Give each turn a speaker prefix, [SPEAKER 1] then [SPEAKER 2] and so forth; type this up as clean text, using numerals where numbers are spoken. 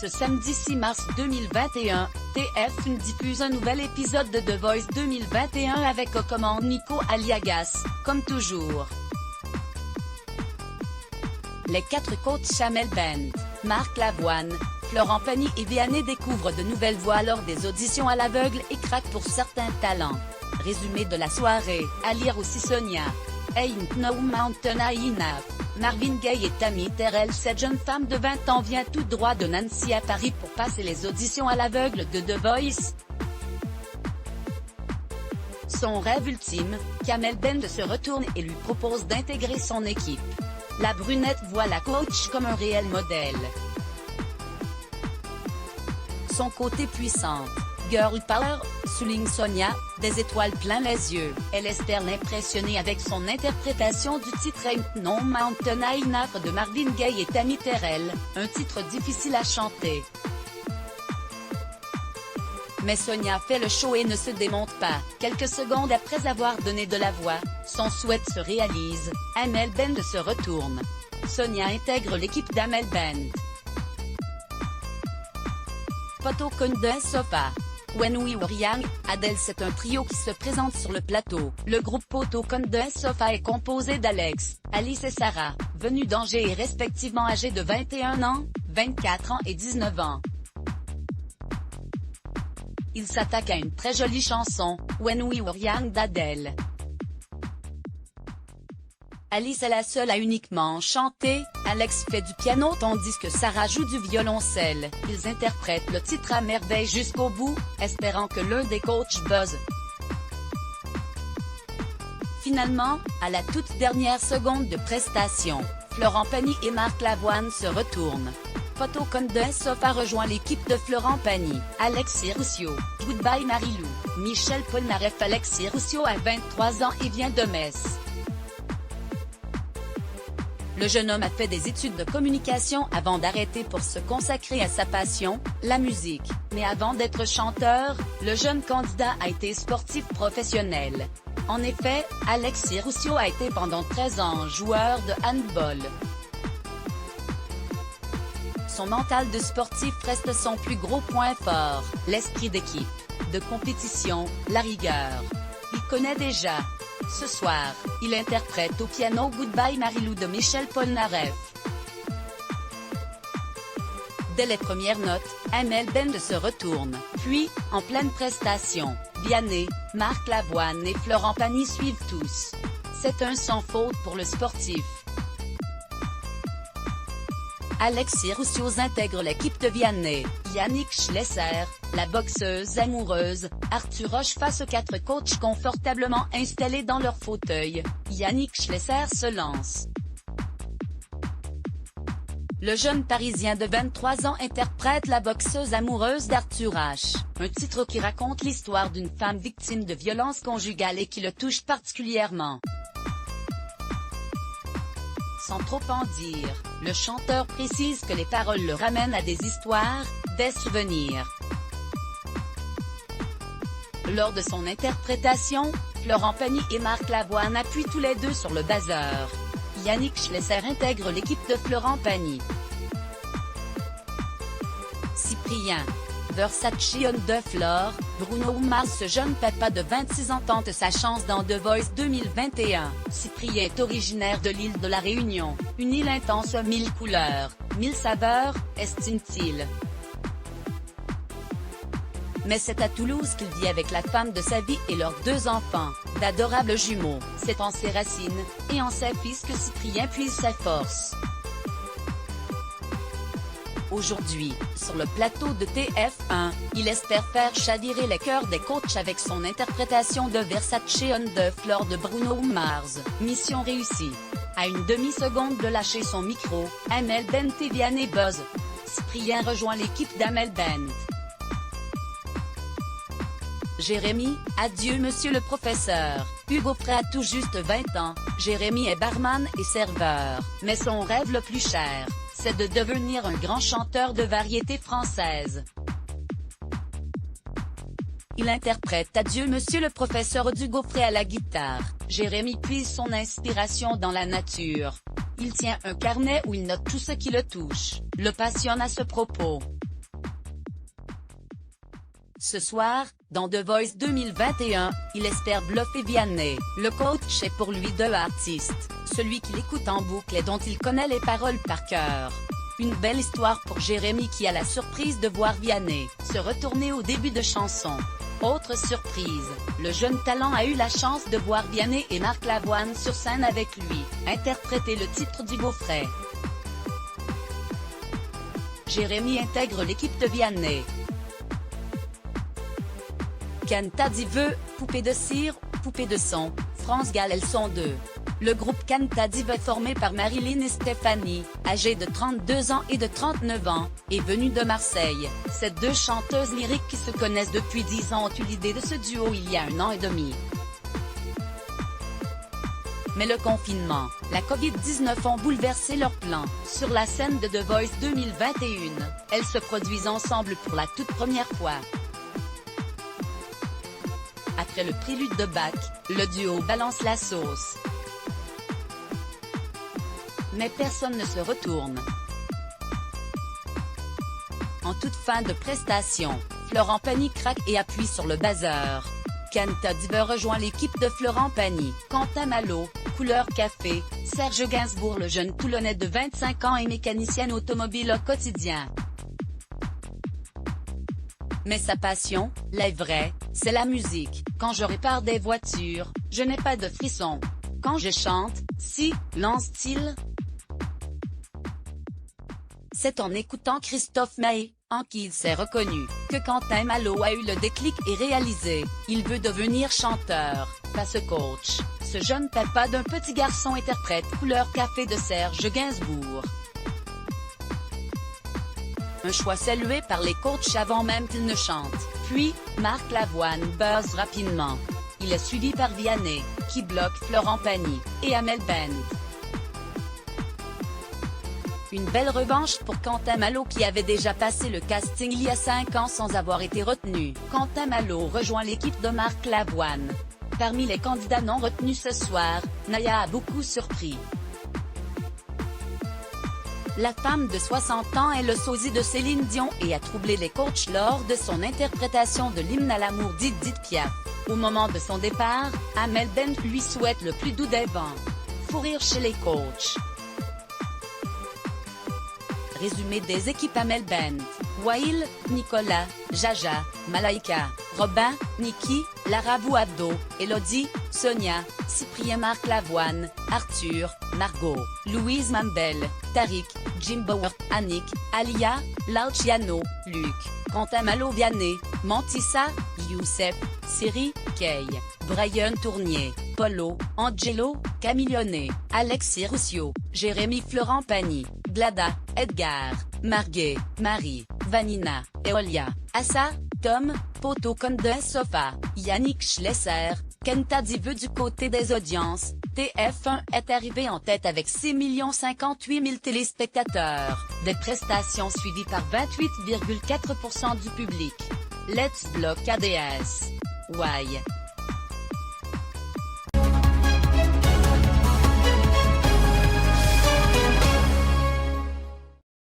[SPEAKER 1] Ce samedi 6 mars 2021, TF1 diffuse un nouvel épisode de The Voice 2021 avec aux commandes Nico Aliagas, comme toujours. Les 4 coachs Jamel Bent, Marc Lavoine, Florent Pagny et Vianney découvrent de nouvelles voix lors des auditions à l'aveugle et craquent pour certains talents. Résumé de la soirée, à lire aussi Sonia. Ain't No Mountain High Enough. Marvin Gaye et Tammy Terrell. Cette jeune femme de 20 ans vient tout droit de Nancy à Paris pour passer les auditions à l'aveugle de The Voice. Son rêve ultime, Jamel Bent se retourne et lui propose d'intégrer son équipe. La brunette voit la coach comme un réel modèle. Son côté puissante, girl power, souligne Sonia, des étoiles plein les yeux. Elle espère l'impressionner avec son interprétation du titre Ain't No Mountain High Enough de Marvin Gaye et Tammy Terrell, un titre difficile à chanter. Mais Sonia fait le show et ne se démonte pas. Quelques secondes après avoir donné de la voix, son souhait se réalise, Jamel Bent se retourne. Sonia intègre l'équipe d'Jamel Bent. Photo conne d'un sofa. When We Were Young, Adele. C'est un trio qui se présente sur le plateau. Le groupe Photo conne d'un sofa est composé d'Alex, Alice et Sarah, venus d'Angers et respectivement âgés de 21 ans, 24 ans et 19 ans. Ils s'attaquent à une très jolie chanson, When We Were Young d'Adele. Alice est la seule à uniquement chanter, Alex fait du piano tandis que Sarah joue du violoncelle. Ils interprètent le titre à merveille jusqu'au bout, espérant que l'un des coachs buzz. Finalement, à la toute dernière seconde de prestation, Florent Pagny et Marc Lavoine se retournent. Photo conne d'un sofa rejoint l'équipe de Florent Pagny, Alexis Roussio, Goodbye Marilou, Michel Polnareff. Alexis Roussio a 23 ans et vient de Metz. Le jeune homme a fait des études de communication avant d'arrêter pour se consacrer à sa passion, la musique. Mais avant d'être chanteur, le jeune candidat a été sportif professionnel. En effet, Alexis Roussio a été pendant 13 ans joueur de handball. Son mental de sportif reste son plus gros point fort, l'esprit d'équipe, de compétition, la rigueur. Il connaît déjà. Ce soir, il interprète au piano Goodbye Marilou de Michel Polnareff. Dès les premières notes, Jamel Bent se retourne, puis, en pleine prestation, Vianney, Marc Lavoine et Florent Pagny suivent tous. C'est un sans faute pour le sportif. Alexis Roussio intègre l'équipe de Vianney, Yannick Schlesser, la boxeuse amoureuse, Arthur Roche face aux 4 coachs confortablement installés dans leur fauteuil. Yannick Schlesser se lance. Le jeune Parisien de 23 ans interprète la boxeuse amoureuse d'Arthur H, un titre qui raconte l'histoire d'une femme victime de violences conjugales et qui le touche particulièrement. Sans trop en dire, le chanteur précise que les paroles le ramènent à des histoires, des souvenirs. Lors de son interprétation, Florent Pagny et Marc Lavoine appuient tous les deux sur le buzzer. Yannick Schlesser intègre l'équipe de Florent Pagny. Cyprien, Versace on the floor, Bruno Mars. Ce jeune papa de 26 ans tente sa chance dans The Voice 2021. Cyprien est originaire de l'île de la Réunion, une île intense aux 1000 couleurs, 1000 saveurs, estime-t-il. Mais c'est à Toulouse qu'il vit avec la femme de sa vie et leurs 2 enfants, d'adorables jumeaux. C'est en ses racines, et en ses fils que Cyprien puise sa force. Aujourd'hui, sur le plateau de TF1, il espère faire chavirer les cœurs des coachs avec son interprétation de Versace on the floor de Bruno Mars. Mission réussie. À une demi-seconde de lâcher son micro, Jamel Bent et Vianney buzz. Cyprien rejoint l'équipe d'Jamel Bent. Jérémy, adieu monsieur le professeur. Hugo Frey a tout juste 20 ans, Jérémy est barman et serveur, mais son rêve le plus cher, c'est de devenir un grand chanteur de variété française. Il interprète Adieu monsieur le professeur d'Hugo Frey à la guitare. Jérémy puise son inspiration dans la nature. Il tient un carnet où il note tout ce qui le touche, le passionne à ce propos. Ce soir, dans The Voice 2021, il espère bluffer Vianney. Le coach est pour lui deux artistes, celui qu'il écoute en boucle et dont il connaît les paroles par cœur. Une belle histoire pour Jérémy qui a la surprise de voir Vianney se retourner au début de chanson. Autre surprise, le jeune talent a eu la chance de voir Vianney et Marc Lavoine sur scène avec lui, interpréter le titre du beau-frère. Jérémy intègre l'équipe de Vianney. Kanta Diva, poupée de cire, poupée de son, France Gall elles sont deux. Le groupe Kanta Diva formé par Marilyn et Stéphanie, âgées de 32 ans et de 39 ans, est venu de Marseille. Ces deux chanteuses lyriques qui se connaissent depuis 10 ans ont eu l'idée de ce duo il y a 1 an et demi. Mais le confinement, la Covid-19 ont bouleversé leurs plans. Sur la scène de The Voice 2021, elles se produisent ensemble pour la toute première fois. Après le prélude de Bach, le duo balance la sauce. Mais personne ne se retourne. En toute fin de prestation, Florent Pagny craque et appuie sur le buzzer. Kanta Diva rejoint l'équipe de Florent Pagny. Quentin Malo, couleur café, Serge Gainsbourg le jeune Toulonnais de 25 ans est mécanicien automobile au quotidien. Mais sa passion, la vraie, c'est la musique. Quand je répare des voitures, je n'ai pas de frissons. Quand je chante, si, lance-t-il. C'est en écoutant Christophe Maé, en qui il s'est reconnu, que Quentin Malo a eu le déclic et réalisé, il veut devenir chanteur, pas ce coach. Ce jeune papa d'un petit garçon interprète couleur café de Serge Gainsbourg. Un choix salué par les coachs avant même qu'il ne chante. Puis, Marc Lavoine buzz rapidement. Il est suivi par Vianney, qui bloque Florent Pagny, et Amel Bent. Une belle revanche pour Quentin Malo qui avait déjà passé le casting il y a 5 ans sans avoir été retenu. Quentin Malo rejoint l'équipe de Marc Lavoine. Parmi les candidats non retenus ce soir, Naya a beaucoup surpris. La femme de 60 ans est le sosie de Céline Dion et a troublé les coachs lors de son interprétation de l'hymne à l'amour d'Edith Piaf. Au moment de son départ, Amel Bent lui souhaite le plus doux des vents. Fou rire chez les coachs. Résumé des équipes Amel Bent, Wael, Nicolas, Jaja, Malaika, Robin, Niki, Lara Bouabdo, Elodie, Sonia, Cyprien Marc Lavoine, Arthur, Margot, Louise Mambel, Tariq, Jim Bauer, Annick, Alia, Lauciano, Luc, Quentin Malo Vianney, Mantissa, Youssef, Siri, Kay, Brian Tournier, Polo, Angelo, Camillionnet, Alexis Roussio, Jérémy Florent Pagny, Glada, Edgar, Marguet, Marie, Vanina, Eolia, Assa, Tom, Poto Conde Sofa, Yannick Schlesser, Kanta Diva du côté des audiences, TF1 est arrivé en tête avec 6 058 000 téléspectateurs, des prestations suivies par 28,4% du public. Let's Block ADS. Why?